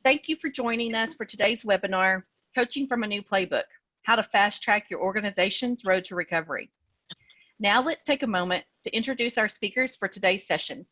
Thank you for joining us for today's webinar, Coaching from a New Playbook, How to Fast Track Your Organization's Road to Recovery. Now let's take a moment to introduce our speakers for today's session.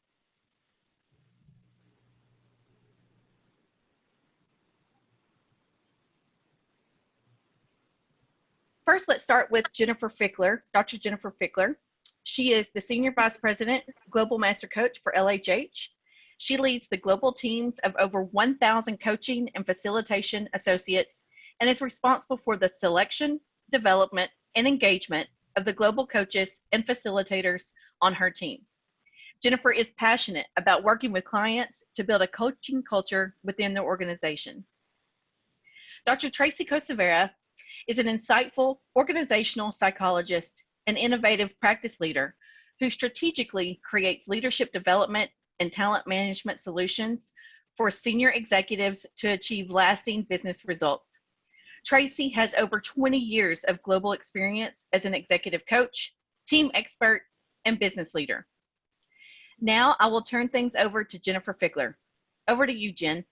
First, let's start with Jennifer Fickeler, Dr. Jennifer Fickeler. She is the Senior Vice President, Global Master Coach for LHH. She leads the global teams of over 1,000 coaching and facilitation associates and is responsible for the selection, development, and engagement of the global coaches and facilitators on her team. Jennifer is passionate about working with clients to build a coaching culture within their organization. Dr. Tracy Cocivera is an insightful organizational psychologist and innovative practice leader who strategically creates leadership development and talent management solutions for senior executives to achieve lasting business results. Tracy has over 20 years of global experience as an executive coach, team expert, and business leader. Now I will turn things over to Jennifer Fickeler. Over to you, Jen.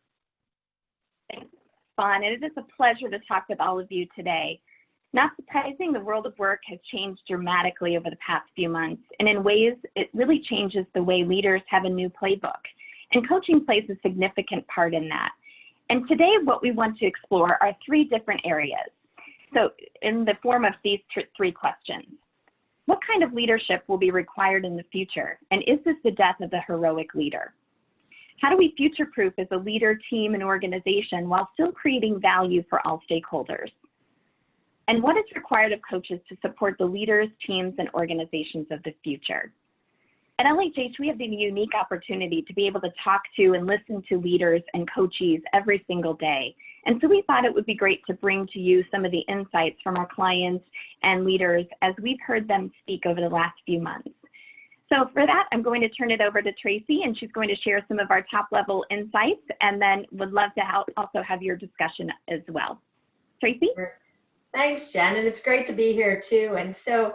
Thanks, Fawn. It is a pleasure to talk with all of you today. Not surprising, the world of work has changed dramatically over the past few months, and in ways it really changes the way leaders have a new playbook, and coaching plays a significant part in that. And today what we want to explore are three different areas, so in the form of these three questions. What kind of leadership will be required in the future, and is this the death of the heroic leader? How do we future-proof as a leader, team, and organization while still creating value for all stakeholders? And what is required of coaches to support the leaders, teams, and organizations of the future? At LHH, we have the unique opportunity to be able to talk to and listen to leaders and coachees every single day. And so we thought it would be great to bring to you some of the insights from our clients and leaders as we've heard them speak over the last few months. So for that, I'm going to turn it over to Tracy, and she's going to share some of our top-level insights, and then would love to also have your discussion as well. Tracy? Thanks, Jen, and it's great to be here too. And so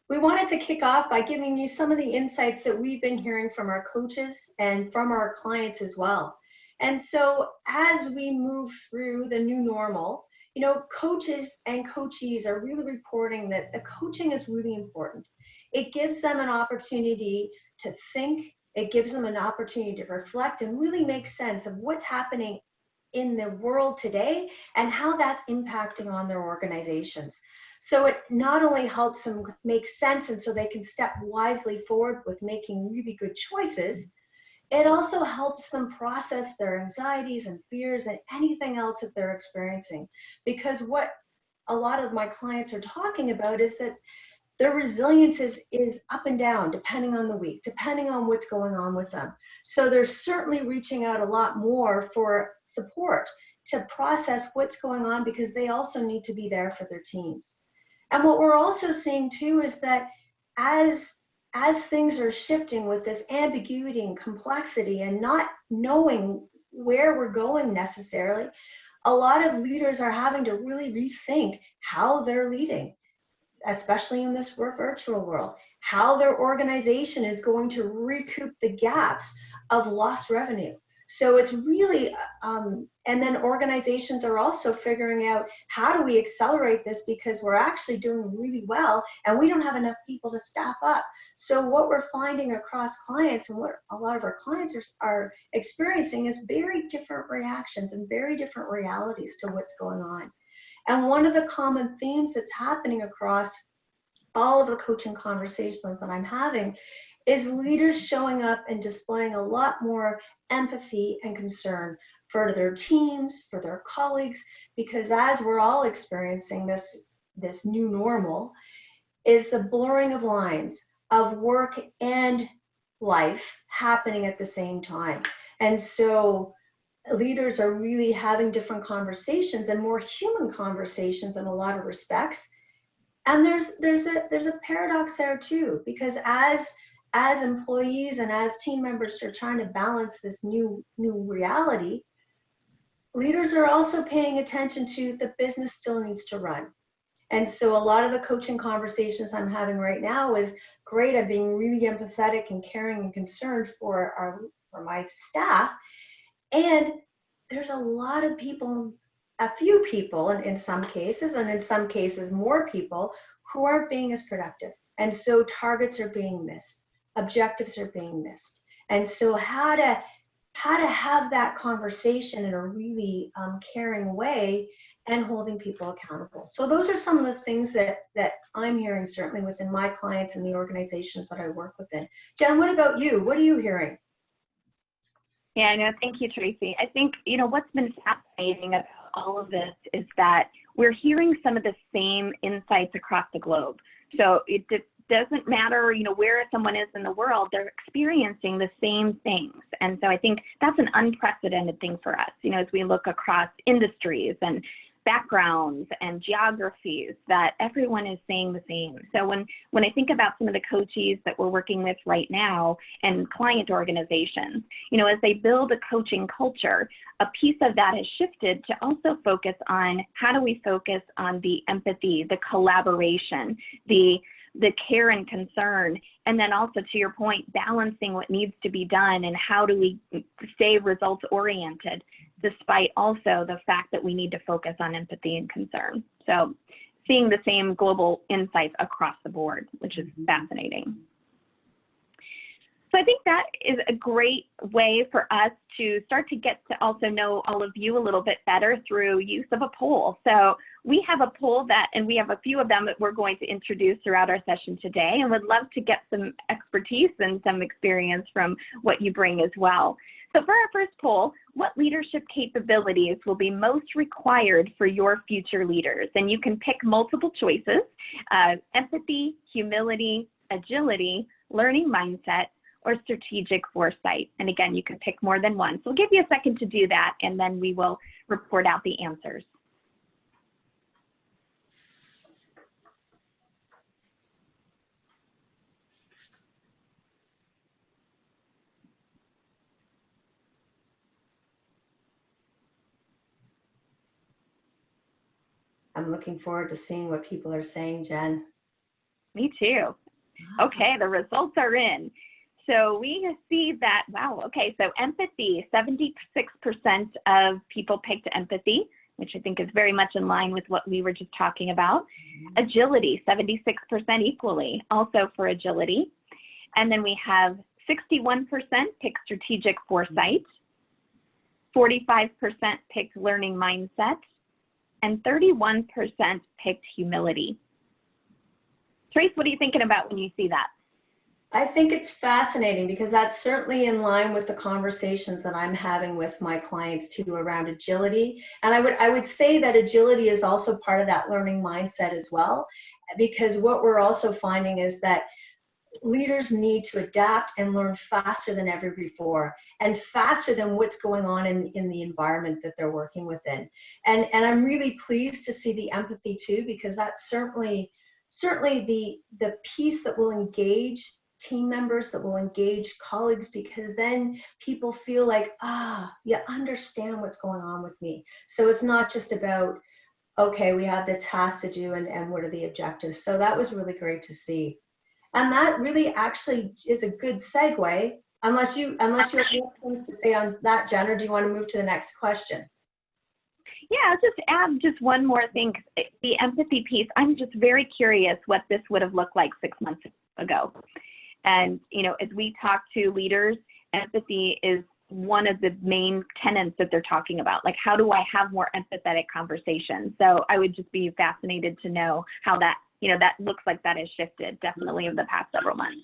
we wanted to kick off by giving you some of the insights that we've been hearing from our coaches and from our clients as well. And so as we move through the new normal, you know, coaches and coachees are really reporting that the coaching is really important. It gives them an opportunity to think, it gives them an opportunity to reflect and really make sense of what's happening in the world today and how that's impacting on their organizations. So it not only helps them make sense and so they can step wisely forward with making really good choices, it also helps them process their anxieties and fears and anything else that they're experiencing. Because what a lot of my clients are talking about is that their resilience is up and down depending on the week, depending on what's going on with them. So they're certainly reaching out a lot more for support to process what's going on because they also need to be there for their teams. And what we're also seeing too is that as things are shifting with this ambiguity and complexity and not knowing where we're going necessarily, a lot of leaders are having to really rethink how they're leading, especially in this virtual world, how their organization is going to recoup the gaps of lost revenue. So it's really, and then organizations are also figuring out how do we accelerate this because we're actually doing really well and we don't have enough people to staff up. So what we're finding across clients and what a lot of our clients are experiencing is very different reactions and very different realities to what's going on. And one of the common themes that's happening across all of the coaching conversations that I'm having is leaders showing up and displaying a lot more empathy and concern for their teams, for their colleagues, because as we're all experiencing this new normal, is the blurring of lines of work and life happening at the same time. And so leaders are really having different conversations and more human conversations in a lot of respects. And there's a paradox there too, because as employees and as team members are trying to balance this new reality, leaders are also paying attention to the business still needs to run. And so a lot of the coaching conversations I'm having right now is great at being really empathetic and caring and concerned for my staff. And there's a lot of people, a few people in some cases, and in some cases more people, who aren't being as productive. And so targets are being missed, objectives are being missed. And so how to have that conversation in a really caring way and holding people accountable. So those are some of the things that I'm hearing, certainly within my clients and the organizations that I work within. Jen, what about you? What are you hearing? Yeah, no, thank you, Tracy. I think, what's been fascinating about all of this is that we're hearing some of the same insights across the globe. So it doesn't matter, where someone is in the world, they're experiencing the same things. And so I think that's an unprecedented thing for us, as we look across industries and backgrounds and geographies, that everyone is saying the same. So when I think about some of the coaches that we're working with right now and client organizations, as they build a coaching culture, a piece of that has shifted to also focus on how do we focus on the empathy, the collaboration, the care and concern, and then also, to your point, balancing what needs to be done and how do we stay results oriented, despite also the fact that we need to focus on empathy and concern. So seeing the same global insights across the board, which is fascinating. So I think that is a great way for us to start to get to also know all of you a little bit better through use of a poll. So we have a poll and we have a few of them that we're going to introduce throughout our session today, and would love to get some expertise and some experience from what you bring as well. So for our first poll, what leadership capabilities will be most required for your future leaders? And you can pick multiple choices: empathy, humility, agility, learning mindset, or strategic foresight. And again, you can pick more than one. So we'll give you a second to do that, and then we will report out the answers. I'm looking forward to seeing what people are saying, Jen. Me too. Okay, the results are in. So we see that, wow, okay, so empathy, 76% of people picked empathy, which I think is very much in line with what we were just talking about. Agility, 76% equally, also for agility. And then we have 61% picked strategic foresight, 45% picked learning mindset, and 31% picked humility. Trace, what are you thinking about when you see that? I think it's fascinating because that's certainly in line with the conversations that I'm having with my clients too around agility. And I would say that agility is also part of that learning mindset as well, because what we're also finding is that leaders need to adapt and learn faster than ever before, and faster than what's going on in the environment that they're working within. And I'm really pleased to see the empathy too, because that's certainly the piece that will engage team members, that will engage colleagues, because then people feel like, you understand what's going on with me. So it's not just about, okay, we have the task to do and what are the objectives. So that was really great to see. And that really actually is a good segue, unless you have more things to say on that, Jen, or do you want to move to the next question? Yeah, I'll just add just one more thing. The empathy piece, I'm just very curious what this would have looked like 6 months ago. And, as we talk to leaders, empathy is one of the main tenets that they're talking about. Like, how do I have more empathetic conversations? So I would just be fascinated to know how that, that looks like that has shifted definitely over the past several months.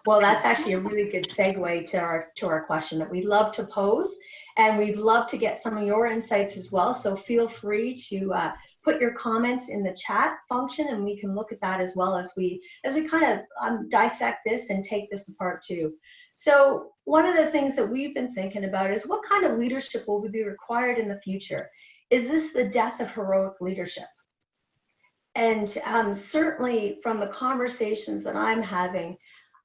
Well, that's actually a really good segue to our question that we'd love to pose, and we'd love to get some of your insights as well. So feel free to put your comments in the chat function, and we can look at that as well as we kind of dissect this and take this apart too. So one of the things that we've been thinking about is what kind of leadership will be required in the future? Is this the death of heroic leadership? And certainly from the conversations that I'm having,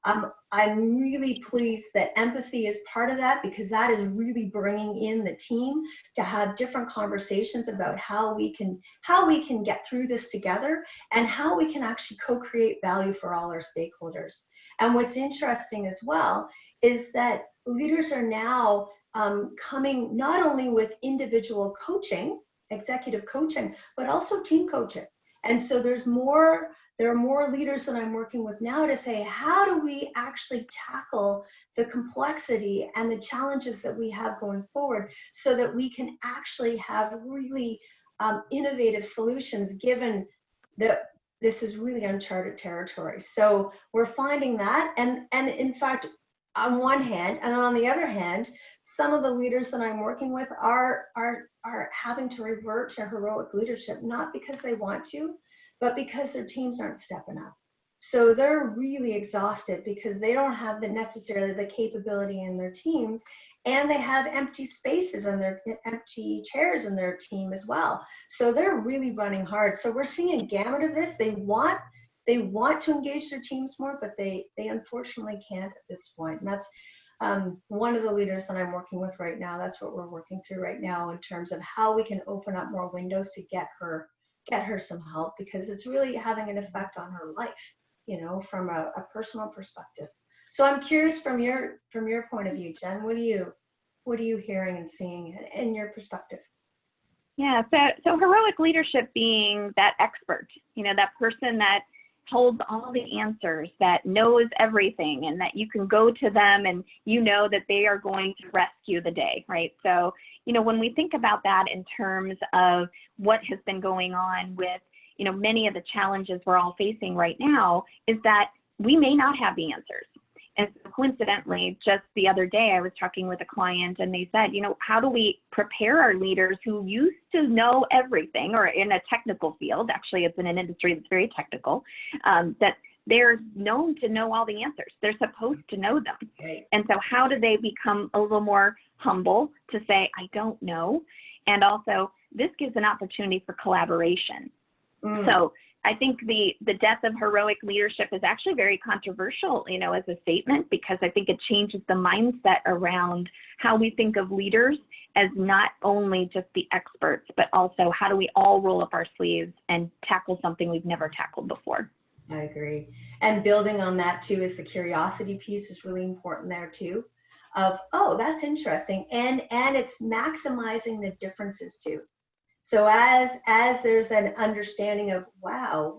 I'm really pleased that empathy is part of that, because that is really bringing in the team to have different conversations about how we can get through this together, and how we can actually co-create value for all our stakeholders. And what's interesting as well is that leaders are now coming not only with individual coaching, executive coaching, but also team coaching. And so there are more leaders that I'm working with now to say, how do we actually tackle the complexity and the challenges that we have going forward so that we can actually have really innovative solutions, given that this is really uncharted territory. So we're finding that, and in fact, on one hand, and on the other hand, some of the leaders that I'm working with are having to revert to heroic leadership, not because they want to, but because their teams aren't stepping up. So they're really exhausted because they don't have necessarily the capability in their teams, and they have empty spaces and empty chairs in their team as well. So they're really running hard. So we're seeing a gamut of this. They want to engage their teams more, but they unfortunately can't at this point. And that's one of the leaders that I'm working with right now. That's what we're working through right now in terms of how we can open up more windows to get her some help, because it's really having an effect on her life, from a personal perspective. So I'm curious from your point of view, Jen, what are you hearing and seeing in your perspective? Yeah, so heroic leadership being that expert, that person that holds all the answers, that knows everything, and that you can go to them and that they are going to rescue the day, right? So, when we think about that in terms of what has been going on with, many of the challenges we're all facing right now, is that we may not have the answers. And so coincidentally, just the other day, I was talking with a client and they said, how do we prepare our leaders who used to know everything, or in a technical field, actually it's in an industry that's very technical, that they're known to know all the answers. They're supposed to know them. Right. And so how do they become a little more humble to say, I don't know? And also, this gives an opportunity for collaboration. So I think the death of heroic leadership is actually very controversial, as a statement, because I think it changes the mindset around how we think of leaders as not only just the experts, but also how do we all roll up our sleeves and tackle something we've never tackled before. I agree. And building on that too is the curiosity piece is really important there too, of, oh, that's interesting. And it's maximizing the differences too. So as there's an understanding of, wow,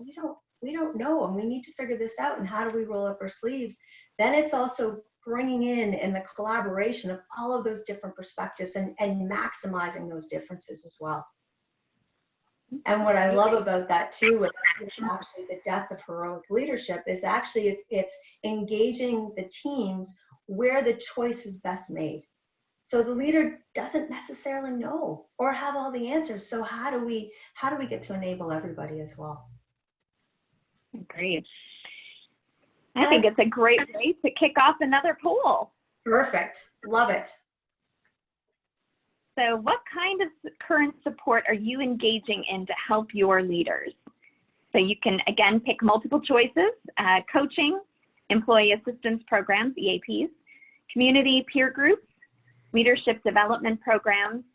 we don't know, and we need to figure this out, and how do we roll up our sleeves, then it's also bringing in the collaboration of all of those different perspectives and maximizing those differences as well. And what I love about that too, with actually the death of heroic leadership, is actually it's engaging the teams where the choice is best made. So the leader doesn't necessarily know or have all the answers. So how do we get to enable everybody as well? Great. I think it's a great way to kick off another poll. Perfect. Love it. So what kind of current support are you engaging in to help your leaders? So you can, again, pick multiple choices: coaching, employee assistance programs, EAPs, community peer groups, leadership development programs,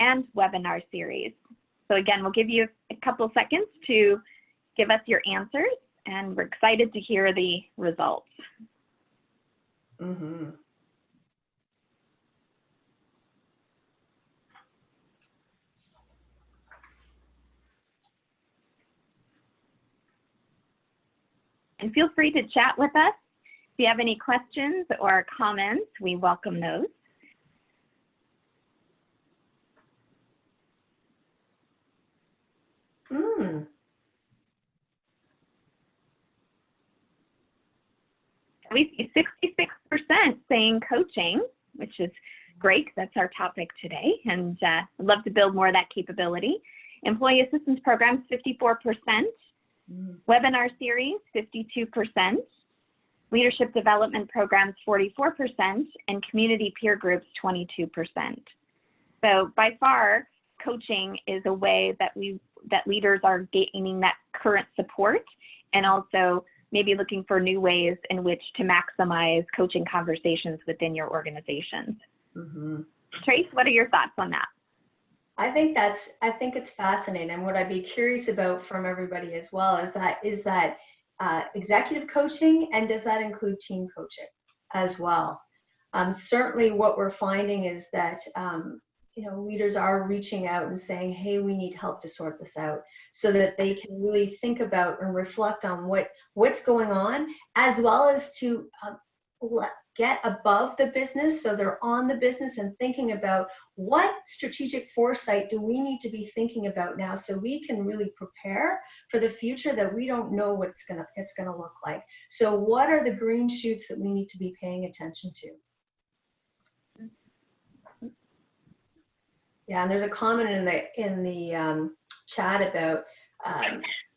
and webinar series. So again, we'll give you a couple seconds to give us your answers, and we're excited to hear the results. Mm-hmm. And feel free to chat with us. If you have any questions or comments, we welcome those. We see 66% saying coaching, which is great. That's our topic today, and I'd love to build more of that capability. Employee assistance programs, 54%. Webinar series, 52%. Leadership development programs, 44%. And community peer groups, 22%. So by far, coaching is a way that leaders are gaining that current support, and also maybe looking for new ways in which to maximize coaching conversations within your organizations. Mm-hmm. Trace, what are your thoughts on that? I think it's fascinating. And what I'd be curious about from everybody as well is that executive coaching, and does that include team coaching as well? Certainly what we're finding is that, leaders are reaching out and saying, hey, we need help to sort this out, so that they can really think about and reflect on what's going on, as well as to get above the business. So they're on the business and thinking about what strategic foresight do we need to be thinking about now, so we can really prepare for the future that we don't know what it's gonna look like. So what are the green shoots that we need to be paying attention to? Yeah, and there's a comment in the chat about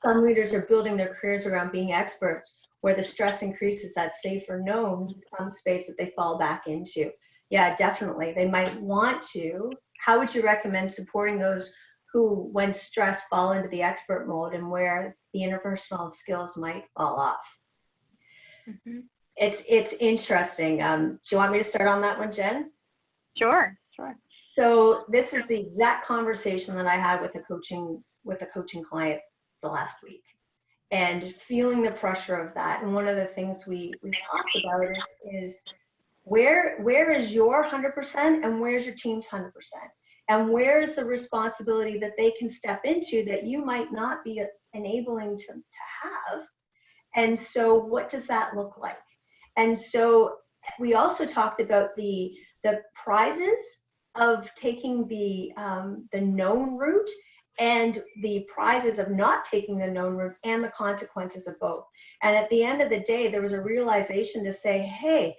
some leaders are building their careers around being experts, where the stress increases that safer known space that they fall back into. Yeah, definitely. They might want to. How would you recommend supporting those who, when stressed, fall into the expert mode, and where the interpersonal skills might fall off? Mm-hmm. It's interesting. Do you want me to start on that one, Jen? Sure. So this is the exact conversation that I had with a coaching client the last week, and feeling the pressure of that. And one of the things we talked about is where is your 100% and where's your team's 100%, and where is the responsibility that they can step into that you might not be enabling to have. And so what does that look like? And so we also talked about the prizes of taking the known route, and the prizes of not taking the known route, and the consequences of both. And at the end of the day, there was a realization to say, hey,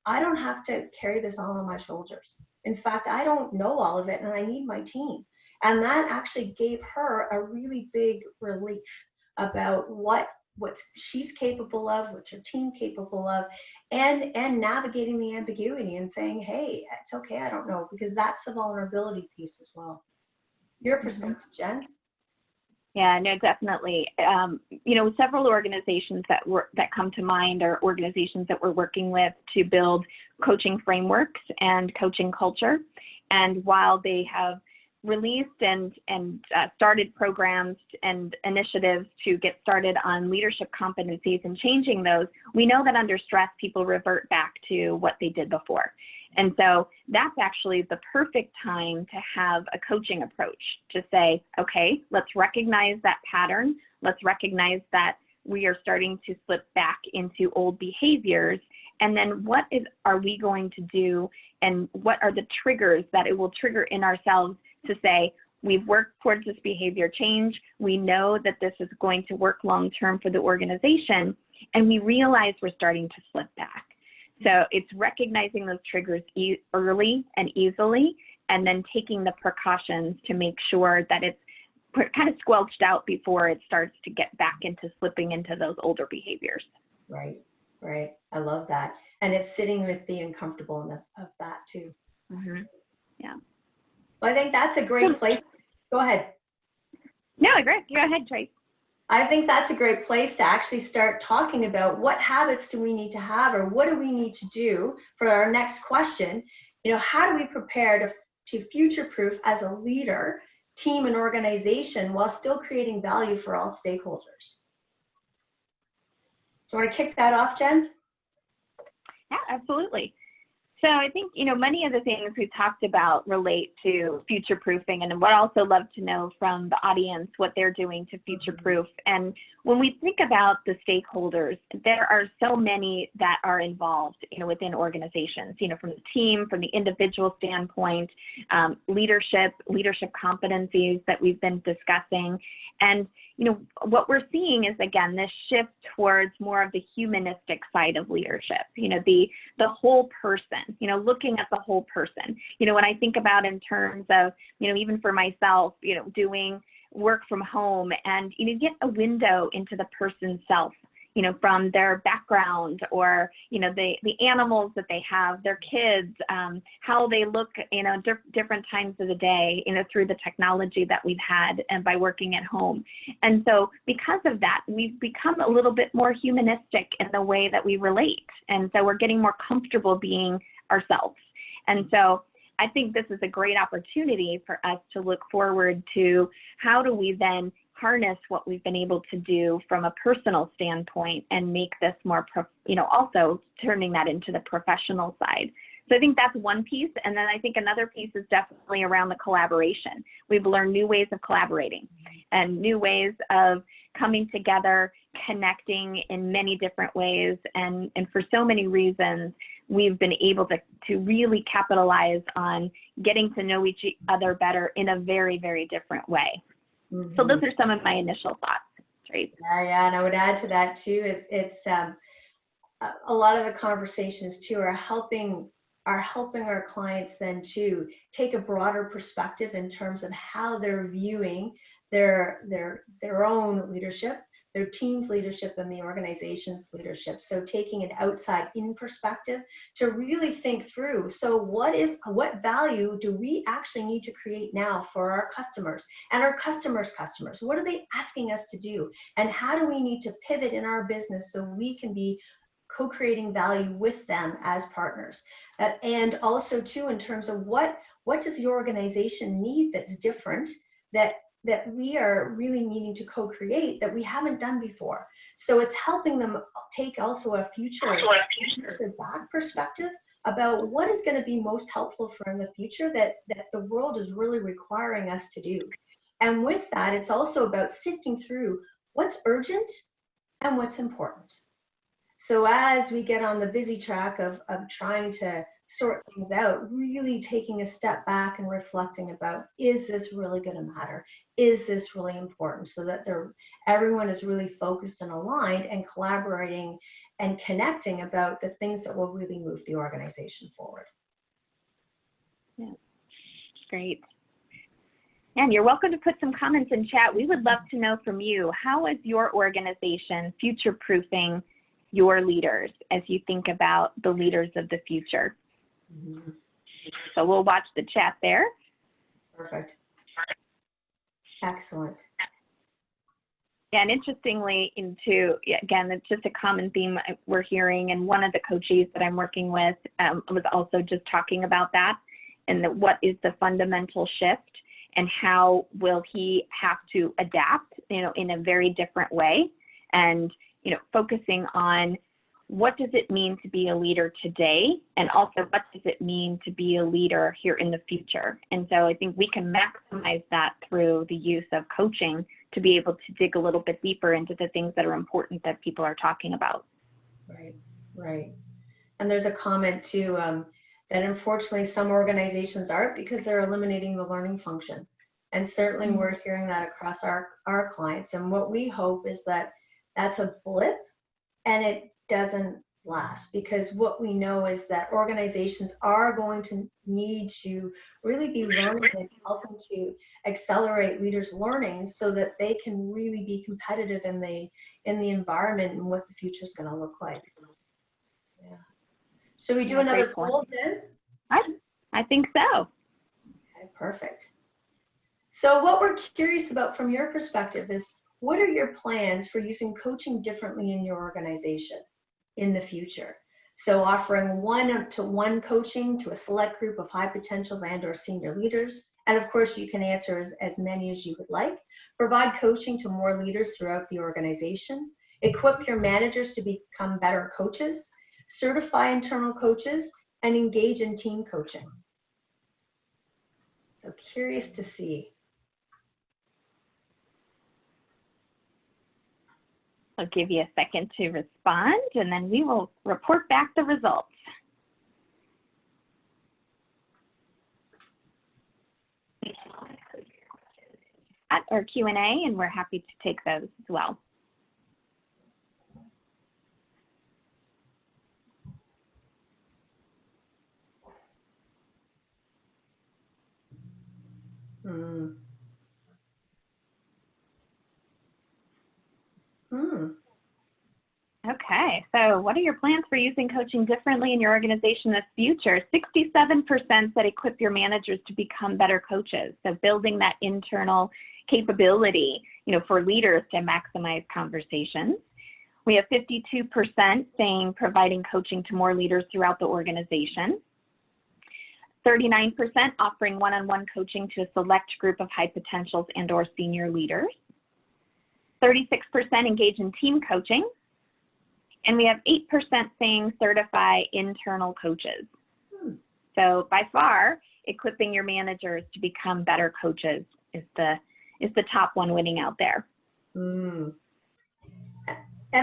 I don't have to carry this all on my shoulders. In fact, I don't know all of it, and I need my team. And that actually gave her a really big relief about what she's capable of, what's her team capable of, and navigating the ambiguity and saying, hey, it's okay, I don't know, because that's the vulnerability piece as well. Your perspective, Jen? Yeah, no, definitely. Several organizations that come to mind are organizations that we're working with to build coaching frameworks and coaching culture. And while they have released and started programs and initiatives to get started on leadership competencies and changing those, we know that under stress, people revert back to what they did before. And so that's actually the perfect time to have a coaching approach to say, okay, let's recognize that pattern. Let's recognize that we are starting to slip back into old behaviors. And then what are we going to do, and what are the triggers that it will trigger in ourselves to say, we've worked towards this behavior change. We know that this is going to work long-term for the organization, and we realize we're starting to slip back. So it's recognizing those triggers early and easily, and then taking the precautions to make sure that it's kind of squelched out before it starts to get back into slipping into those older behaviors. Right. I love that. And it's sitting with the uncomfortable of that too. Mm-hmm. Yeah. Well, I think that's a great place. Go ahead. No, great. Go ahead, Trace. I think that's a great place to actually start talking about what habits do we need to have, or what do we need to do for our next question. How do we prepare to future-proof as a leader, team, and organization while still creating value for all stakeholders? Do you want to kick that off, Jen? Yeah, absolutely. So I think, many of the things we talked about relate to future-proofing, and what I also love to know from the audience what they're doing to future-proof. And when we think about the stakeholders, there are so many that are involved, within organizations, from the team, from the individual standpoint, leadership competencies that we've been discussing. And, what we're seeing is, again, this shift towards more of the humanistic side of leadership, the whole person, looking at the whole person. When I think about in terms of, even for myself, doing work from home, and, get a window into the person's self, from their background, or, the animals that they have, their kids, how they look, different times of the day, through the technology that we've had and by working at home. And so because of that, we've become a little bit more humanistic in the way that we relate. And so we're getting more comfortable being ourselves. And so I think this is a great opportunity for us to look forward to how do we then harness what we've been able to do from a personal standpoint and make this more, also turning that into the professional side. So I think that's one piece. And then I think another piece is definitely around the collaboration. We've learned new ways of collaborating and new ways of coming together, connecting in many different ways. And for so many reasons, we've been able to really capitalize on getting to know each other better in a very, very different way. So those are some of my initial thoughts, Tracy. Yeah, and I would add to that too, is it's a lot of the conversations too are helping our clients then to take a broader perspective in terms of how they're viewing their own leadership, their team's leadership, and the organization's leadership. So taking an outside in perspective to really think through, so what value do we actually need to create now for our customers and our customers' customers? What are they asking us to do? And how do we need to pivot in our business so we can be co-creating value with them as partners? And also too, in terms of what does the organization need that's different, that we are really needing to co-create that we haven't done before. So it's helping them take also a future back perspective about what is going to be most helpful for in the future that the world is really requiring us to do. And with that, it's also about sifting through what's urgent and what's important. So as we get on the busy track of trying to sort things out, really taking a step back and reflecting about, is this really going to matter? Is this really important? So that everyone is really focused and aligned and collaborating and connecting about the things that will really move the organization forward. Yeah, great. And you're welcome to put some comments in chat. We would love to know from you, how is your organization future-proofing your leaders as you think about the leaders of the future? Mm-hmm. So we'll watch the chat there. Perfect. Excellent. And interestingly, again, it's just a common theme we're hearing, and one of the coaches that I'm working with was also just talking about that, and what is the fundamental shift and how will he have to adapt, in a very different way, and focusing on what does it mean to be a leader today, and also what does it mean to be a leader here in the future. And so I think we can maximize that through the use of coaching to be able to dig a little bit deeper into the things that are important that people are talking about. Right. And there's a comment too that unfortunately some organizations aren't, because they're eliminating the learning function. And certainly we're hearing that across our clients. And what we hope is that that's a blip and it doesn't last, because what we know is that organizations are going to need to really be learning and helping to accelerate leaders' learning so that they can really be competitive in the environment and what the future is going to look like. Yeah. Should we do another poll then? I think so. Okay, perfect. So what we're curious about from your perspective is, what are your plans for using coaching differently in your organization in the future? So offering one-to-one coaching to a select group of high potentials and/or senior leaders. And of course, you can answer as many as you would like. Provide coaching to more leaders throughout the organization. Equip your managers to become better coaches. Certify internal coaches and engage in team coaching. So curious to see. I'll give you a second to respond, and then we will report back the results. Or Q&A, and we're happy to take those as well. Okay, so what are your plans for using coaching differently in your organization in the future? 67% said equip your managers to become better coaches. So building that internal capability, for leaders to maximize conversations. We have 52% saying providing coaching to more leaders throughout the organization. 39% offering one-on-one coaching to a select group of high potentials and/or senior leaders. 36% engage in team coaching, and we have 8% saying certify internal coaches. So by far, equipping your managers to become better coaches is the top one winning out there. And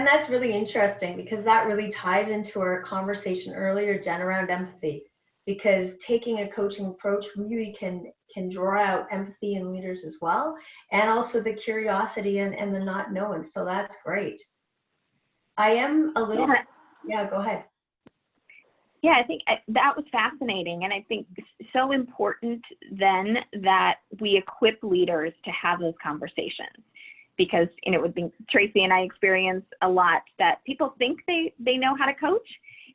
that's really interesting, because that really ties into our conversation earlier, Jen, around empathy. Because taking a coaching approach really can draw out empathy in leaders as well, and also the curiosity and the not knowing. So that's great. I am a little, yeah, go ahead. Yeah, I think that was fascinating. And I think so important then that we equip leaders to have those conversations. Because, you know, it would be, Tracy and I experience a lot that people think they know how to coach,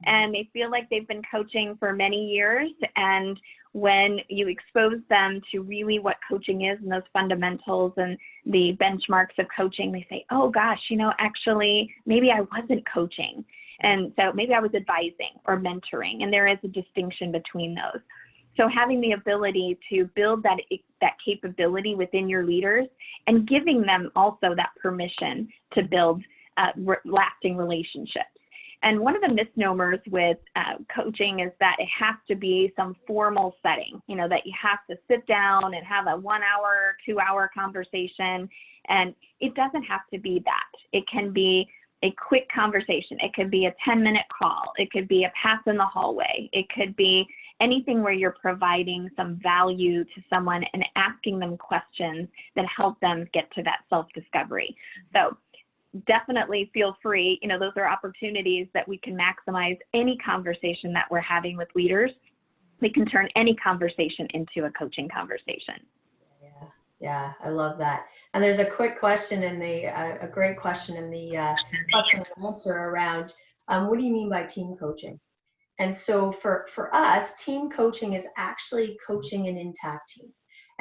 and they feel like they've been coaching for many years. And when you expose them to really what coaching is and those fundamentals and the benchmarks of coaching, they say, oh gosh, you know, actually, maybe I wasn't coaching. And so maybe I was advising or mentoring, and there is a distinction between those. So having the ability to build that capability within your leaders, and giving them also that permission to build lasting relationships. And one of the misnomers with coaching is that it has to be some formal setting, you know, that you have to sit down and have a 1 hour, 2 hour conversation. And it doesn't have to be that. It can be a quick conversation. It could be a 10-minute call. It could be a pass in the hallway. It could be anything where you're providing some value to someone and asking them questions that help them get to that self-discovery. So definitely feel free, you know, those are opportunities that we can maximize any conversation that we're having with leaders. We can turn any conversation into a coaching conversation. Yeah, I love that. And there's a quick question in the, a great question in the question and answer around, what do you mean by team coaching? And so for us, team coaching is actually coaching an intact team.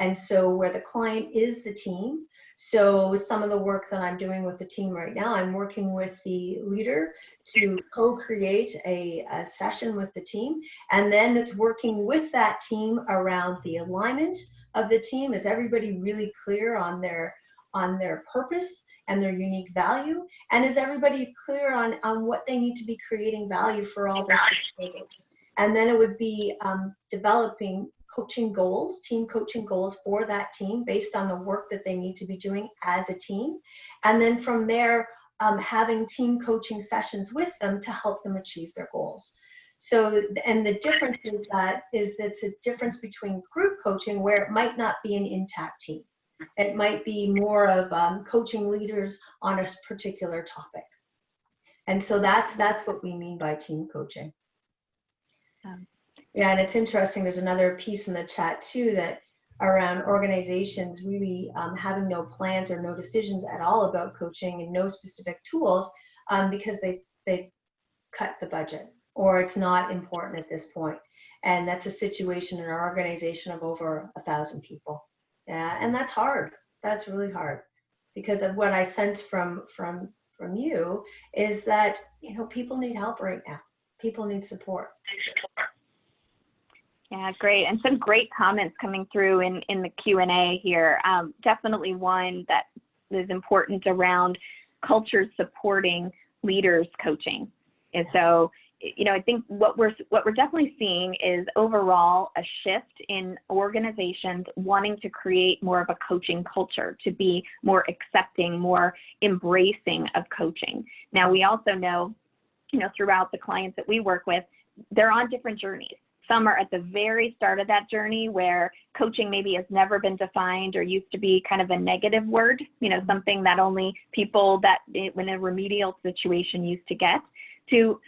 And so where the client is the team, so some of the work that I'm doing with the team right now, I'm working with the leader to co-create a session with the team. And then it's working with that team around the alignment of the team. Is everybody really clear on their purpose and their unique value? And is everybody clear on what they need to be creating value for all their stakeholders? And then it would be developing coaching goals, team coaching goals for that team based on the work that they need to be doing as a team. And then from there, having team coaching sessions with them to help them achieve their goals. So, and the difference is that it's a difference between group coaching, where it might not be an intact team. It might be more of coaching leaders on a particular topic. And so that's what we mean by team coaching. Yeah, and it's interesting, there's another piece in the chat too, that around organizations really having no plans or no decisions at all about coaching and no specific tools because they cut the budget, or it's not important at this point. And that's a situation in our organization of over 1,000 people. Yeah, and that's hard. That's really hard, because of what I sense from you is that, you know, people need help right now. People need support. Yeah, great. And some great comments coming through in the Q&A here. Definitely one that is important around culture supporting leaders coaching. And so, you know, I think what we're definitely seeing is overall a shift in organizations wanting to create more of a coaching culture, to be more accepting, more embracing of coaching. Now, we also know, you know, throughout the clients that we work with, they're on different journeys. Some are at the very start of that journey where coaching maybe has never been defined or used to be kind of a negative word, you know, something that only people that in a remedial situation used to get, to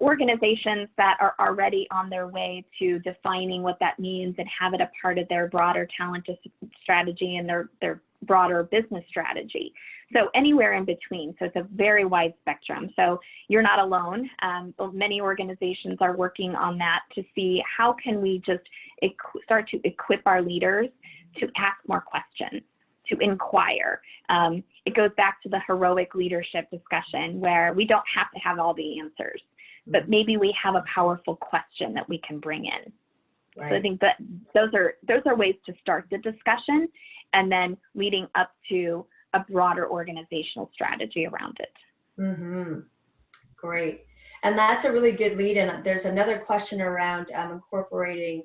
organizations that are already on their way to defining what that means and have it a part of their broader talent strategy and their broader business strategy. So anywhere in between. So it's a very wide spectrum. So you're not alone. Many organizations are working on that to see how can we just start to equip our leaders to ask more questions, to inquire. It goes back to the heroic leadership discussion, where we don't have to have all the answers, but maybe we have a powerful question that we can bring in. Right. So I think that those are ways to start the discussion, and then leading up to a broader organizational strategy around it. Mm-hmm. Great. And that's a really good lead. And there's another question around incorporating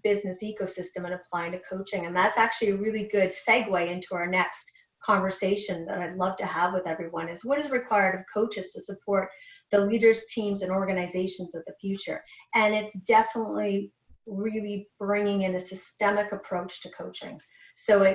business ecosystem and applying to coaching. And that's actually a really good segue into our next conversation that I'd love to have with everyone is what is required of coaches to support the leaders, teams, and organizations of the future. And it's definitely really bringing in a systemic approach to coaching. So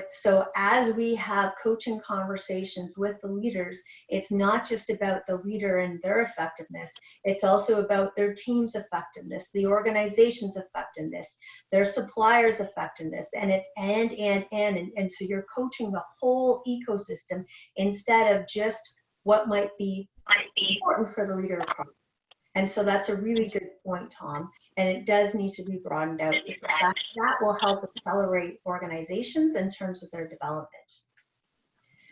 as we have coaching conversations with the leaders, it's not just about the leader and their effectiveness. It's also about their team's effectiveness, the organization's effectiveness, their suppliers' effectiveness, and it's and so you're coaching the whole ecosystem instead of just what might be important for the leader. And so that's a really good point, Tom. And it does need to be broadened out because that will help accelerate organizations in terms of their development.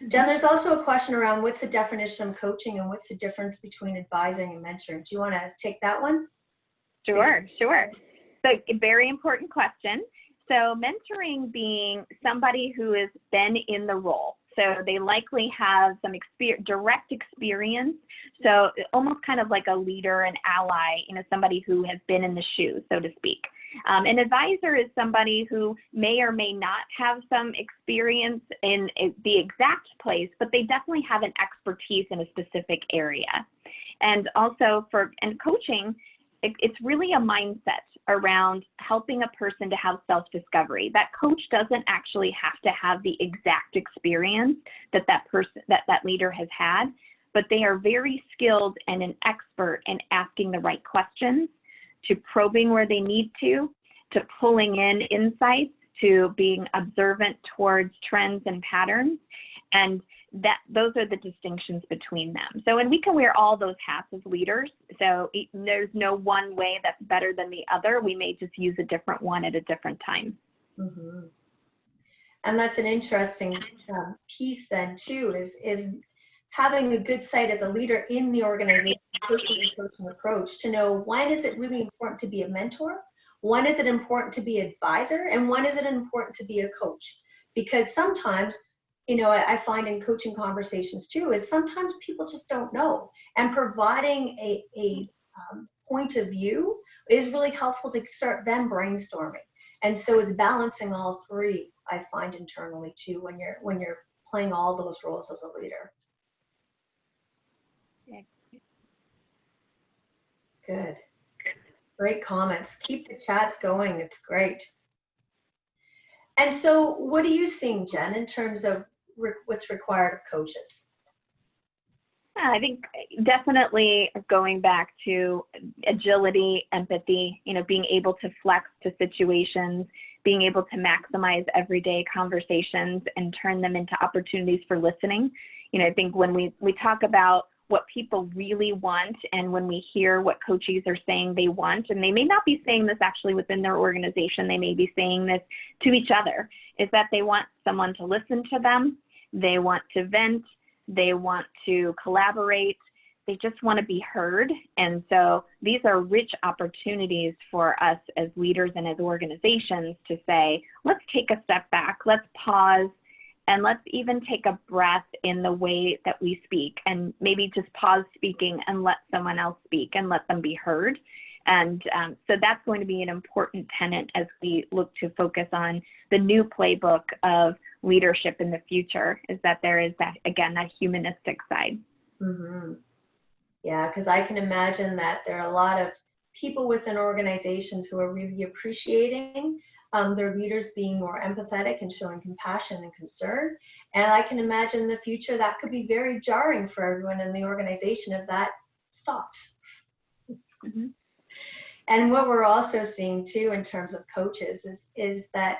Jen, there's also a question around what's the definition of coaching and what's the difference between advising and mentoring. Do you want to take that one? Sure. So a very important question. So mentoring being somebody who has been in the role. So they likely have some direct experience. So almost kind of like a leader, an ally, somebody who has been in the shoes, so to speak. An advisor is somebody who may or may not have some experience in the exact place, but they definitely have an expertise in a specific area. And also and coaching, it's really a mindset around helping a person to have self-discovery. That coach doesn't actually have to have the exact experience that leader has had, but they are very skilled and an expert in asking the right questions, to probing where they need to pulling in insights, to being observant towards trends and patterns. And those are the distinctions between them. So, and we can wear all those hats as leaders. So there's no one way that's better than the other. We may just use a different one at a different time. Mm-hmm. And that's an interesting piece then too, is having a good sight as a leader in the organization, taking a coaching approach to know when is it really important to be a mentor, when is it important to be an advisor, and when is it important to be a coach? Because sometimes, I find in coaching conversations too, is sometimes people just don't know. And providing a point of view is really helpful to start them brainstorming. And so it's balancing all three, I find internally too, when you're playing all those roles as a leader. Good. Great comments. Keep the chats going. It's great. And so what are you seeing, Jen, in terms of what's required of coaches? I think definitely going back to agility, empathy, being able to flex to situations, being able to maximize everyday conversations and turn them into opportunities for listening. I think when we talk about what people really want, and when we hear what coaches are saying they want, and they may not be saying this actually within their organization, they may be saying this to each other, is that they want someone to listen to them, they want to vent, they want to collaborate, they just want to be heard. And so these are rich opportunities for us as leaders and as organizations to say, let's take a step back, let's pause, and let's even take a breath in the way that we speak, and maybe just pause speaking and let someone else speak and let them be heard. And so that's going to be an important tenet as we look to focus on the new playbook of leadership in the future, is that there is that, again, that humanistic side. Mm-hmm. Yeah, because I can imagine that there are a lot of people within organizations who are really appreciating their leaders being more empathetic and showing compassion and concern. And I can imagine in the future that could be very jarring for everyone in the organization if that stops. Mm-hmm. And what we're also seeing too in terms of coaches is that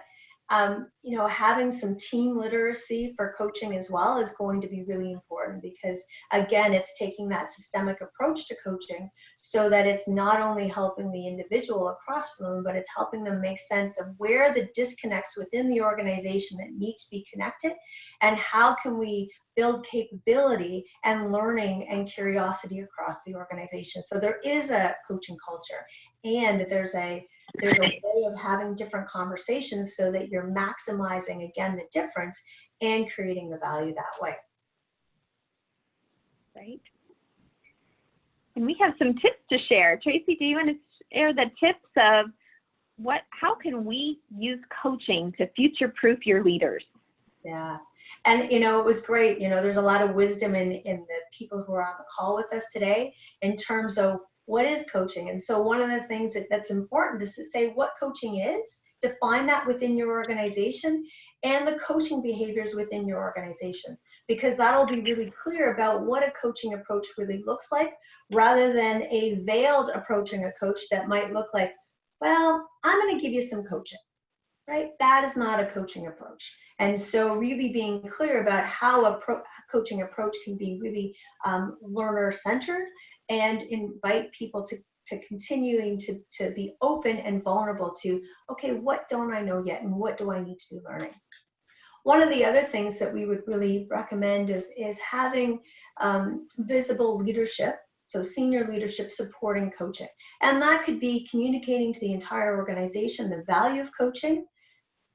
having some team literacy for coaching as well is going to be really important, because again, it's taking that systemic approach to coaching so that it's not only helping the individual across from them, but it's helping them make sense of where the disconnects within the organization that need to be connected, and how can we build capability and learning and curiosity across the organization. So there is a coaching culture, and there's a way of having different conversations so that you're maximizing, again, the difference and creating the value that way. Right. And we have some tips to share. Tracy, do you want to share the tips of how can we use coaching to future-proof your leaders? Yeah. And, it was great. There's a lot of wisdom in the people who are on the call with us today in terms of what is coaching. And so one of the things that's important is to say what coaching is, define that within your organization, and the coaching behaviors within your organization, because that'll be really clear about what a coaching approach really looks like, rather than a veiled approaching a coach that might look like, well, I'm going to give you some coaching, right? That is not a coaching approach. And so really being clear about how a coaching approach can be really learner-centered and invite people to continuing to be open and vulnerable to, okay, what don't I know yet and what do I need to be learning? One of the other things that we would really recommend is having visible leadership, so senior leadership supporting coaching. And that could be communicating to the entire organization the value of coaching.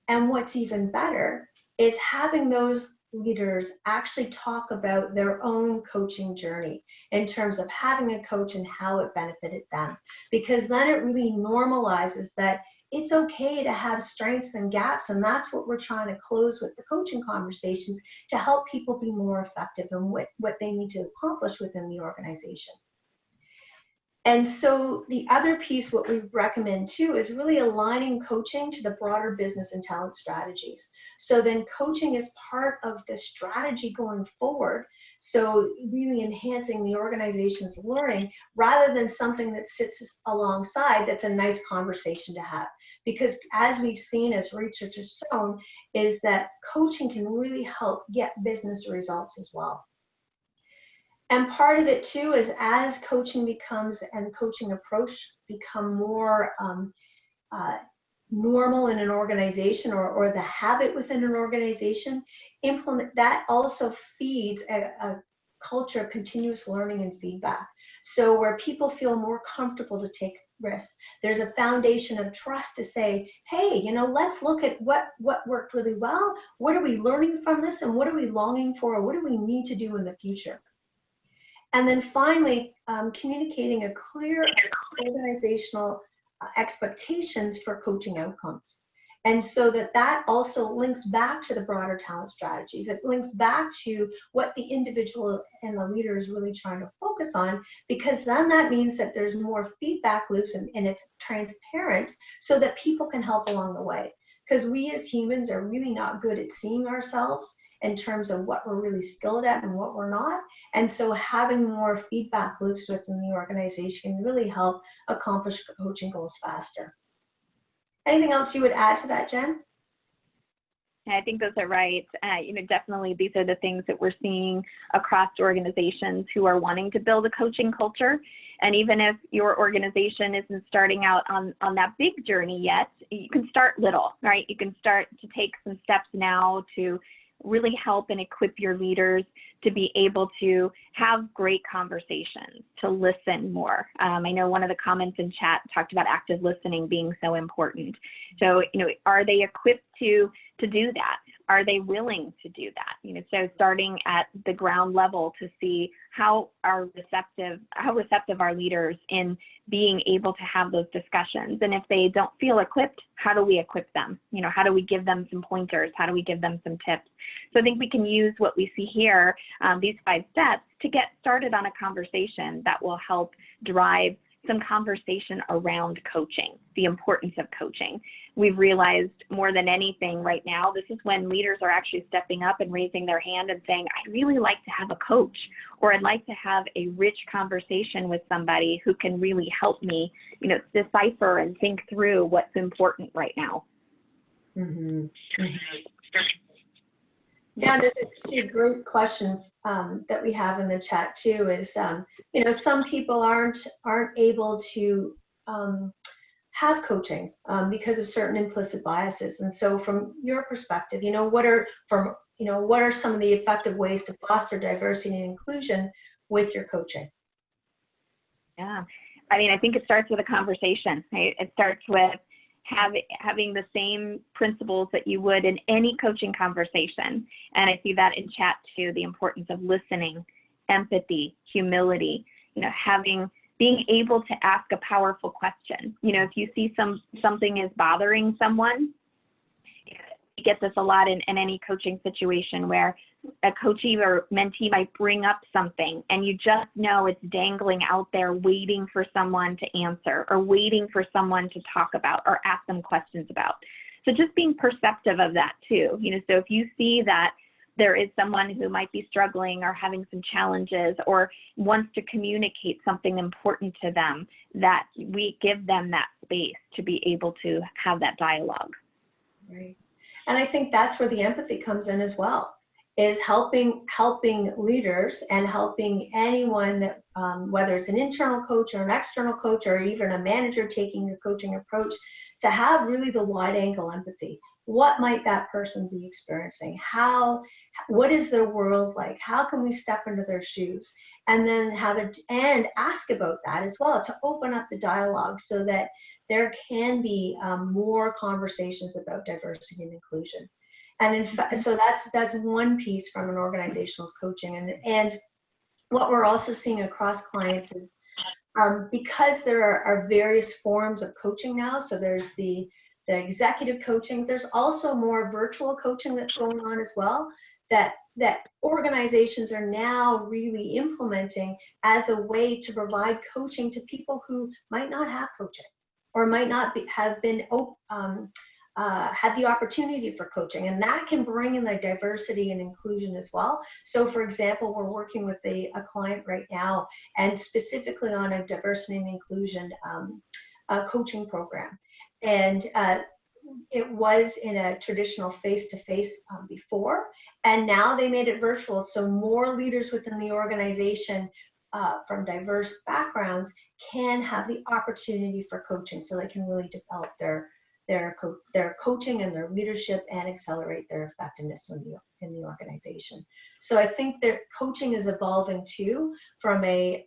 And what's even better is having those leaders actually talk about their own coaching journey in terms of having a coach and how it benefited them. Because then it really normalizes that it's okay to have strengths and gaps, and that's what we're trying to close with the coaching conversations to help people be more effective in what they need to accomplish within the organization. And so the other piece, what we recommend too, is really aligning coaching to the broader business and talent strategies. So then coaching is part of the strategy going forward. So really enhancing the organization's learning rather than something that sits alongside that's a nice conversation to have. Because as we've seen, as research has shown, is that coaching can really help get business results as well. And part of it too is as coaching becomes and coaching approach become more normal in an organization or the habit within an organization, implement that also feeds a culture of continuous learning and feedback. So where people feel more comfortable to take risks, there's a foundation of trust to say, hey, let's look at what worked really well. What are we learning from this? And what are we longing for? Or what do we need to do in the future? And then finally, communicating a clear organizational expectations for coaching outcomes. And so that also links back to the broader talent strategies. It links back to what the individual and the leader is really trying to focus on, because then that means that there's more feedback loops and it's transparent so that people can help along the way. Because we as humans are really not good at seeing ourselves in terms of what we're really skilled at and what we're not. And so having more feedback loops within the organization can really help accomplish coaching goals faster. Anything else you would add to that, Jen? I think those are right. Definitely these are the things that we're seeing across organizations who are wanting to build a coaching culture. And even if your organization isn't starting out on that big journey yet, you can start little, right? You can start to take some steps now to really help and equip your leaders to be able to have great conversations, to listen more. I know one of the comments in chat talked about active listening being so important. So, are they equipped to do that? Are they willing to do that? So starting at the ground level to see how receptive are leaders in being able to have those discussions. And if they don't feel equipped, how do we equip them? How do we give them some pointers? How do we give them some tips? So I think we can use what we see here, these 5 steps, to get started on a conversation that will help drive some conversation around coaching, the importance of coaching. We've realized more than anything right now, this is when leaders are actually stepping up and raising their hand and saying, I'd really like to have a coach, or I'd like to have a rich conversation with somebody who can really help me, decipher and think through what's important right now. Mm-hmm. Yeah, there's actually a great question that we have in the chat too. Is some people aren't able to have coaching because of certain implicit biases. And so, from your perspective, what are some of the effective ways to foster diversity and inclusion with your coaching? Yeah, I think it starts with a conversation. Right? It starts with, having the same principles that you would in any coaching conversation. And I see that in chat too, the importance of listening, empathy, humility, being able to ask a powerful question. If you see something is bothering someone, you get this a lot in any coaching situation where a coachee or mentee might bring up something and you just know it's dangling out there waiting for someone to answer or waiting for someone to talk about or ask them questions about. So just being perceptive of that too. So if you see that there is someone who might be struggling or having some challenges or wants to communicate something important to them, that we give them that space to be able to have that dialogue. Right. And I think that's where the empathy comes in as well, is helping leaders and helping anyone that, whether it's an internal coach or an external coach or even a manager taking a coaching approach, to have really the wide angle empathy. What might that person be experiencing? What is their world like? How can we step into their shoes? And then and ask about that as well, to open up the dialogue so that there can be more conversations about diversity and inclusion. And in fact, so that's one piece from an organizational coaching. And what we're also seeing across clients is because there are various forms of coaching now. So there's the executive coaching. There's also more virtual coaching that's going on as well, that organizations are now really implementing as a way to provide coaching to people who might not have coaching or might not have been had the opportunity for coaching, and that can bring in the diversity and inclusion as well. So for example, we're working with a client right now and specifically on a diversity and inclusion coaching program. And it was in a traditional face-to-face before, and now they made it virtual. So more leaders within the organization from diverse backgrounds can have the opportunity for coaching, so they can really develop their coaching and their leadership and accelerate their effectiveness in the organization. So I think that coaching is evolving too, from a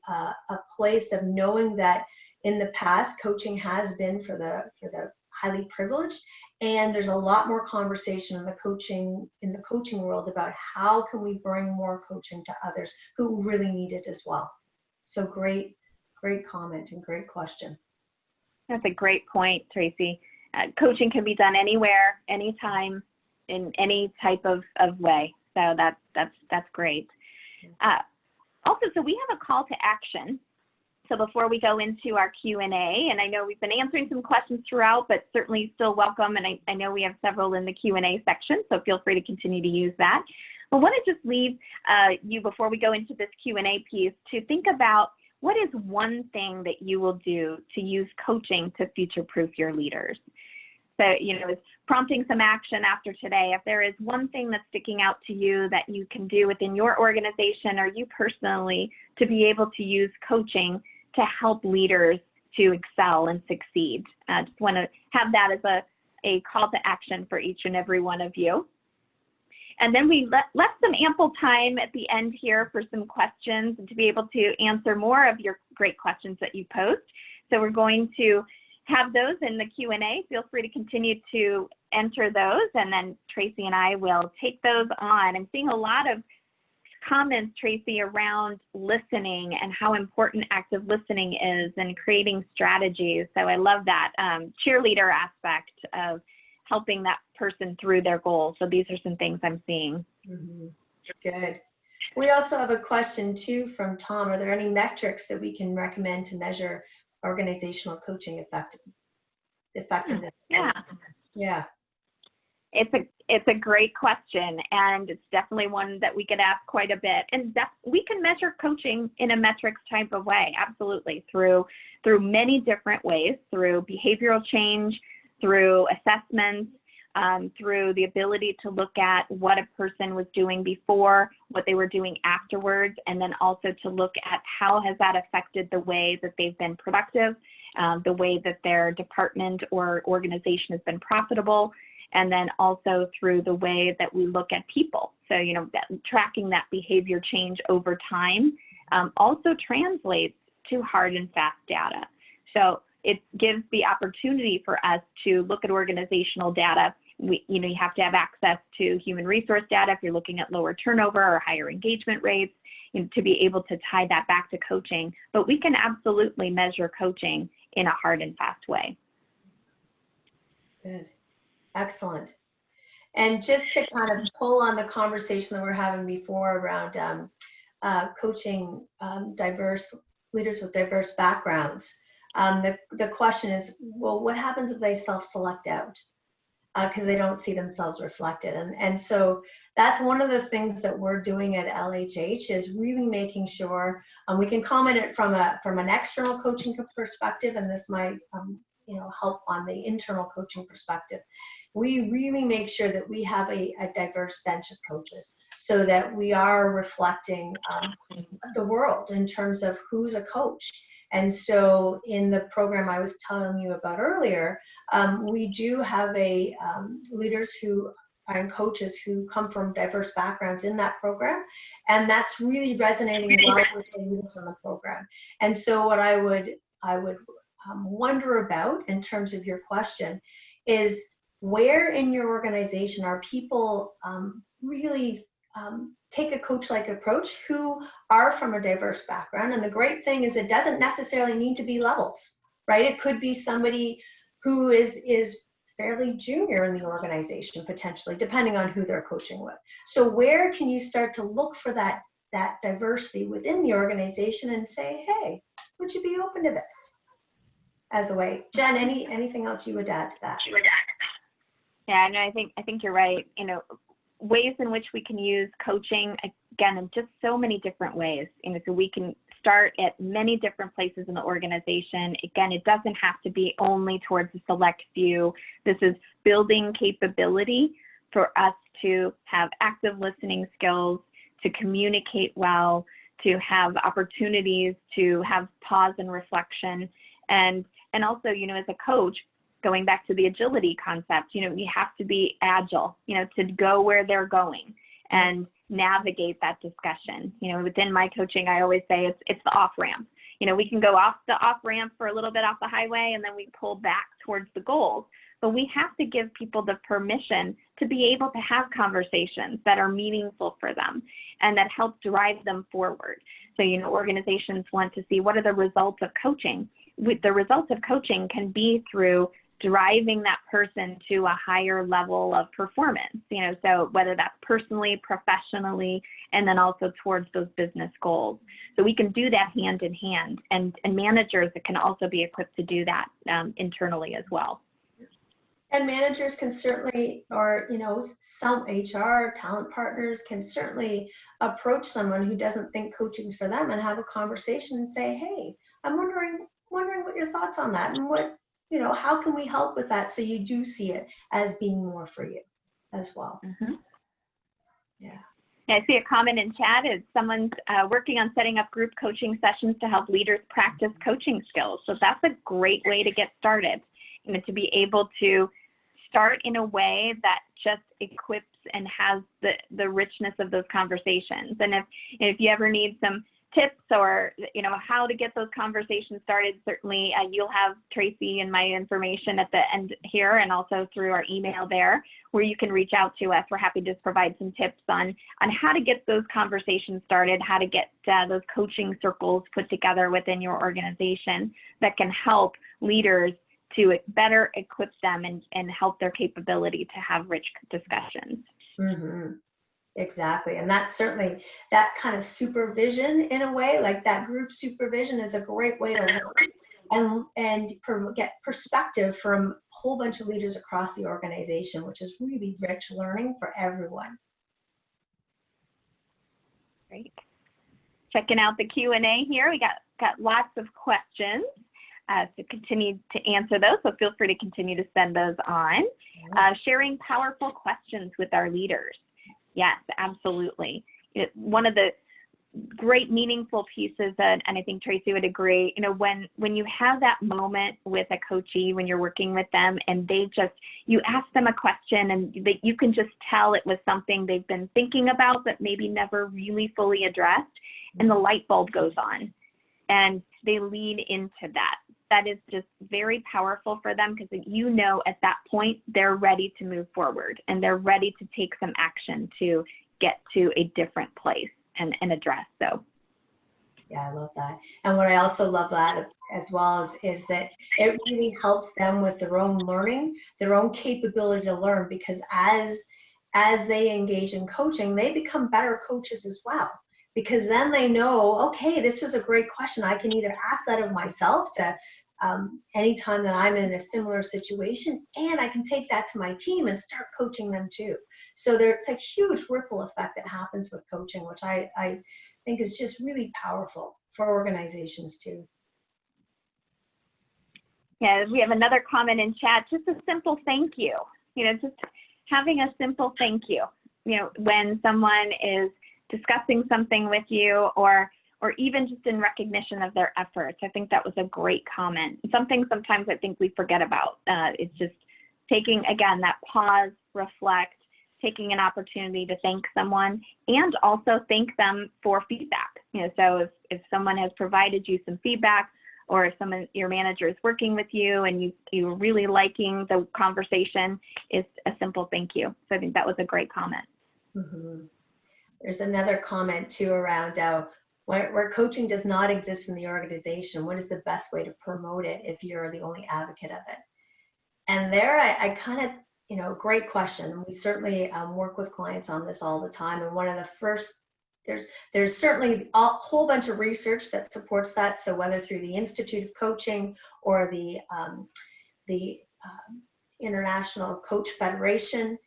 place of knowing that in the past coaching has been for the highly privileged, and there's a lot more conversation in the coaching world about how can we bring more coaching to others who really need it as well. So great comment and great question. That's a great point, Tracy. Coaching can be done anywhere, anytime, in any type of way. So that's great. Also, so we have a call to action. So before we go into our Q&A, and I know we've been answering some questions throughout, but certainly still welcome. And I know we have several in the Q&A section, so feel free to continue to use that. I want to just leave you, before we go into this Q&A piece, to think about what is one thing that you will do to use coaching to future-proof your leaders. So, it's prompting some action after today. If there is one thing that's sticking out to you that you can do within your organization or you personally to be able to use coaching to help leaders to excel and succeed. I just want to have that as a call to action for each and every one of you. And then we left some ample time at the end here for some questions and to be able to answer more of your great questions that you post. So we're going to have those in the Q&A. Feel free to continue to enter those, and then Tracy and I will take those on. I'm seeing a lot of comments, Tracy, around listening and how important active listening is and creating strategies. So I love that cheerleader aspect of helping that person through their goals. So these are some things I'm seeing. Mm-hmm. Good. We also have a question too from Tom. Are there any metrics that we can recommend to measure organizational coaching effectiveness? Yeah. It's a great question, and it's definitely one that we get asked quite a bit. And we can measure coaching in a metrics type of way, absolutely, through many different ways, through behavioral change, through assessments, through the ability to look at what a person was doing before, what they were doing afterwards, and then also to look at how has that affected the way that they've been productive, the way that their department or organization has been profitable, and then also through the way that we look at people. So, tracking that behavior change over time also translates to hard and fast data. So it gives the opportunity for us to look at organizational data. You have to have access to human resource data if you're looking at lower turnover or higher engagement rates, to be able to tie that back to coaching. But we can absolutely measure coaching in a hard and fast way. Good. Excellent. And just to kind of pull on the conversation that we're having before around coaching diverse leaders with diverse backgrounds, the question is, well, what happens if they self-select out because they don't see themselves reflected? And so that's one of the things that we're doing at LHH, is really making sure we can comment it from an external coaching perspective, and this might help on the internal coaching perspective. We really make sure that we have a diverse bench of coaches so that we are reflecting the world in terms of who's a coach. And so in the program I was telling you about earlier, we do have leaders and coaches who come from diverse backgrounds in that program, and that's really resonating well with the leaders in the program. And so what I would wonder about, in terms of your question, is where in your organization are people really take a coach-like approach who are from a diverse background? And the great thing is it doesn't necessarily need to be levels, right? It could be somebody who is fairly junior in the organization, potentially, depending on who they're coaching with. So where can you start to look for that diversity within the organization and say, hey, would you be open to this as a way? Jen, anything else you would add to that? Yeah, no, I think you're right. Ways in which we can use coaching, again, in just so many different ways. So we can start at many different places in the organization. Again, it doesn't have to be only towards a select few. This is building capability for us to have active listening skills, to communicate well, to have opportunities to have pause and reflection. And also, as a coach, going back to the agility concept, you have to be agile, to go where they're going and navigate that discussion. Within my coaching, I always say it's the off-ramp. We can go off the off-ramp for a little bit off the highway, and then we pull back towards the goals. But we have to give people the permission to be able to have conversations that are meaningful for them and that help drive them forward. So, organizations want to see, what are the results of coaching? The results of coaching can be through driving that person to a higher level of performance, so whether that's personally, professionally, and then also towards those business goals. So we can do that hand in hand, and managers can also be equipped to do that internally as well. And managers can certainly, or some HR talent partners can certainly approach someone who doesn't think coaching's for them and have a conversation and say, hey, I'm wondering what your thoughts on that, and what, how can we help with that so you do see it as being more for you as well. Mm-hmm. Yeah. I see a comment in chat is someone's working on setting up group coaching sessions to help leaders practice coaching skills. So that's a great way to get started, to be able to start in a way that just equips and has the richness of those conversations. And if you ever need some tips or how to get those conversations started, certainly you'll have Tracy and my information at the end here, and also through our email there, where you can reach out to us. We're happy to provide some tips on how to get those conversations started, how to get those coaching circles put together within your organization that can help leaders to better equip them and help their capability to have rich discussions. Mm-hmm. Exactly. And that certainly, that kind of supervision in a way, like that group supervision, is a great way to learn and get perspective from a whole bunch of leaders across the organization, which is really rich learning for everyone. Great. Checking out the Q&A here. We got lots of questions. To continue to answer those, so feel free to continue to send those on. Sharing powerful questions with our leaders. Yes, absolutely. One of the great meaningful pieces, and I think Tracy would agree, when you have that moment with a coachee, when you're working with them and you ask them a question and you can just tell it was something they've been thinking about but maybe never really fully addressed, and the light bulb goes on and they lean into that. that is just very powerful for them, because you know at that point they're ready to move forward and they're ready to take some action to get to a different place and address. So yeah, I love that. And what I also love that as well is that it really helps them with their own learning, their own capability to learn, because as they engage in coaching, they become better coaches as well. Because then they know, okay, this is a great question. I can either ask that of myself to anytime that I'm in a similar situation, and I can take that to my team and start coaching them too. So there's a huge ripple effect that happens with coaching, which I think is just really powerful for organizations too. Yeah, we have another comment in chat, just a simple thank you. Just having a simple thank you, when someone is discussing something with you, or even just in recognition of their efforts. I think that was a great comment. Something sometimes I think we forget about. It's just taking, again, that pause, reflect, taking an opportunity to thank someone, and also thank them for feedback. So if someone has provided you some feedback, or if your manager is working with you and you're really liking the conversation, is a simple thank you. So I think that was a great comment. Mm-hmm. There's another comment too around where coaching does not exist in the organization, what is the best way to promote it if you're the only advocate of it? And there I kind of, great question. We certainly work with clients on this all the time. And one of the first, there's certainly a whole bunch of research that supports that. So whether through the Institute of Coaching or the International Coach Federation,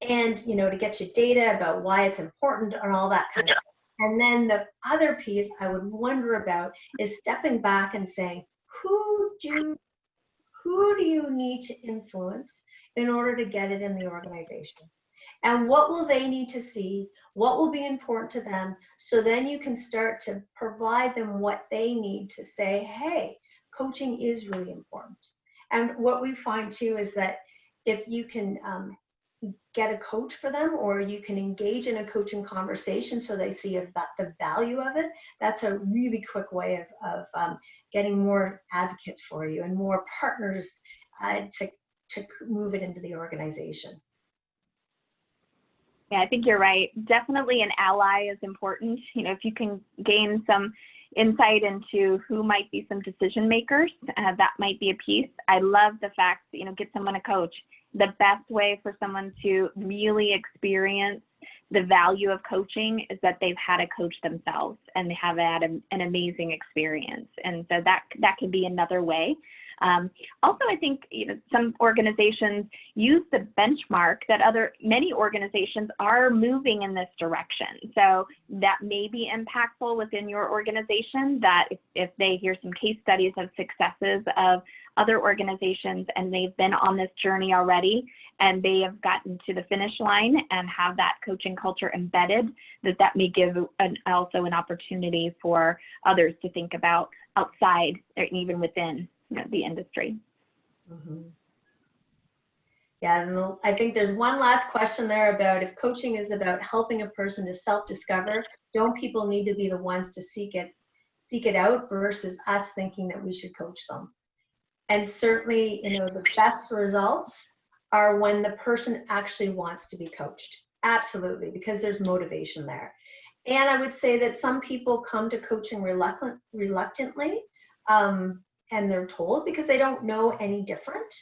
and to get you data about why it's important and all that kind of stuff. And then the other piece I would wonder about is stepping back and saying, who do you need to influence in order to get it in the organization? And what will they need to see? What will be important to them? So then you can start to provide them what they need to say, hey, coaching is really important. And what we find too is that if you can get a coach for them, or you can engage in a coaching conversation so they see the value of it, that's a really quick way of getting more advocates for you and more partners to move it into the organization. Yeah, I think you're right. Definitely an ally is important. If you can gain some insight into who might be some decision makers, that might be a piece. I love the fact that, get someone a coach. The best way for someone to really experience the value of coaching is that they've had a coach themselves and they have had an amazing experience. And so that can be another way. Also, I think some organizations use the benchmark that many organizations are moving in this direction. So that may be impactful within your organization, that if they hear some case studies of successes of other organizations and they've been on this journey already and they have gotten to the finish line and have that coaching culture embedded, that may give also an opportunity for others to think about outside or even within the industry. Mm-hmm. Yeah, and I think there's one last question there about if coaching is about helping a person to self-discover, don't people need to be the ones to seek it out versus us thinking that we should coach them? And certainly, the best results are when the person actually wants to be coached. Absolutely, because there's motivation there. And I would say that some people come to coaching reluctantly, and they're told because they don't know any different.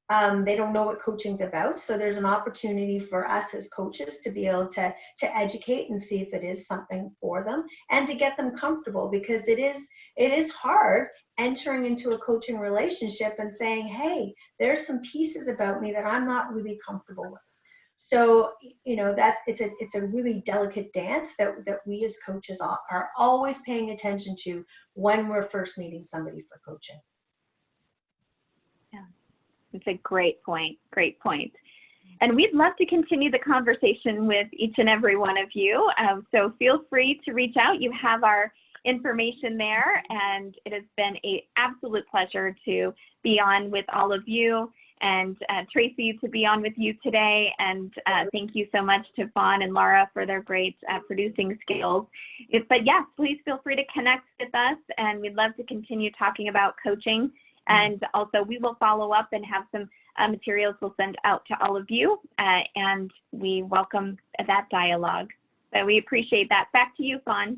They don't know what coaching's about. So there's an opportunity for us as coaches to be able to educate and see if it is something for them and to get them comfortable, because it is hard entering into a coaching relationship and saying, hey, there's some pieces about me that I'm not really comfortable with. So, it's a really delicate dance that we as coaches are always paying attention to when we're first meeting somebody for coaching. Yeah, it's a great point. Great point. And we'd love to continue the conversation with each and every one of you. So feel free to reach out. You have our information there, and it has been an absolute pleasure to be on with all of you, and Tracy to be on with you today. And thank you so much to Fawn and Laura for their great producing skills. But yes, please feel free to connect with us, and we'd love to continue talking about coaching And also we will follow up and have some materials we'll send out to all of you, and we welcome that dialogue. So we appreciate that. Back to you, Fawn.